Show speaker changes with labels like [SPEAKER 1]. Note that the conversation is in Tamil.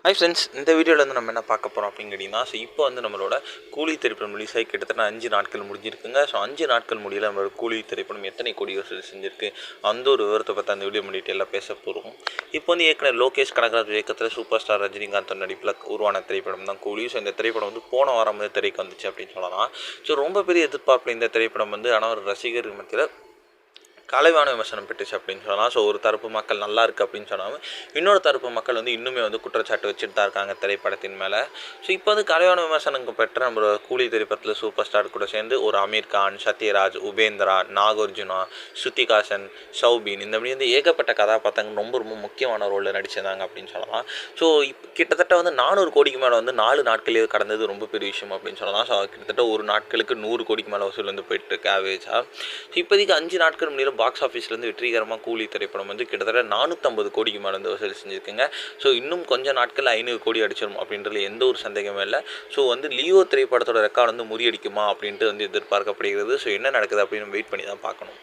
[SPEAKER 1] ஹாய் ஃப்ரெண்ட்ஸ், இந்த வீடியோவில் வந்து நம்ம என்ன பார்க்க போகிறோம் அப்படின்னு கேட்டிங்கன்னா, இப்போ வந்து நம்மளோட கூலி திரைப்படம் ரிலீஸ் ஆகி கிட்டத்தட்ட 5 நாட்கள் முடிஞ்சிருக்குங்க. 5 நாட்கள் முடியல நம்மளோட கூலி திரைப்படம் எத்தனை கோடி வசூல் செஞ்சிருக்கு, அந்த ஒரு விவரத்தை பற்றி அந்த வீடியோ முடிட்டு எல்லாம் பேச போகிறோம். இப்போ வந்து ஏற்கனவே லோகேஷ் கனகராஜ் இயக்கத்தில் சூப்பர் ஸ்டார் ரஜினிகாந்த் நடிப்பில் உருவான திரைப்படம் தான் கூலி. இந்த திரைப்படம் வந்து போன வாரம் வந்து திரைக்கு வந்துச்சு அப்படின்னு சொல்லலாம். ரொம்ப பெரிய எதிர்பார்ப்பில் இந்த திரைப்படம் வந்து, ஆனால் ஒரு ரசிகர் மத்தியில் கலைவான விமர்சனம் பெற்றுச்சு அப்படின்னு சொல்லலாம். ஒரு தரப்பு மக்கள் நல்லா இருக்குது அப்படின்னு சொன்னாலும், இன்னொரு தரப்பு மக்கள் வந்து இன்னுமே வந்து குற்றச்சாட்டு வச்சுட்டு தான் இருக்காங்க திரைப்படத்தின் மேலே. இப்போ வந்து கலைவான விமர்சனங்கள் பெற்ற நம்ம கூலி திரைப்படத்தில் சூப்பர் ஸ்டார் கூட சேர்ந்து ஒரு அமீர் கான், சத்யராஜ், உபேந்திரா, நாகார்ஜுனா, ஸ்ருதிஹாசன், ஷௌபின், இந்த மாதிரி வந்து ஏகப்பட்ட கதாபாத்திரங்கள் ரொம்ப ரொம்ப முக்கியமான ரோலில் நடிச்சிருந்தாங்க அப்படின்னு சொல்லலாம். கிட்டத்தட்ட வந்து 400 கோடிக்கு மேலே வந்து 4 நாட்களே கடந்தது ரொம்ப பெரிய விஷயம் அப்படின்னு சொல்லலாம். கிட்டத்தட்ட ஒரு நாட்களுக்கு 100 கோடிக்கு மேலே வசூல் வந்து போயிட்டு இருக்கு ஆவரேஜாக. இப்போதைக்கு 5 நாட்கள் முன்னாடி பாக்ஸ் ஆஃபீஸ்லேருந்து வெற்றிகரமாக கூலி திரைப்படம் வந்து கிட்டத்தட்ட 450 கோடிக்கு மேலே வந்து வசூல் செஞ்சுருக்குங்க. இன்னும் கொஞ்சம் நாட்கள் 500 கோடி அடிச்சிடும் அப்படின்றதுல எந்த ஒரு சந்தேகமே இல்லை. வந்து லியோ திரைப்படத்தோட ரெக்கார்டு வந்து முறியடிக்குமா அப்படின்ட்டு வந்து எதிர்பார்க்கப்படுகிறது. என்ன நடக்குது அப்படின்னு வெயிட் பண்ணி தான் பார்க்கணும்.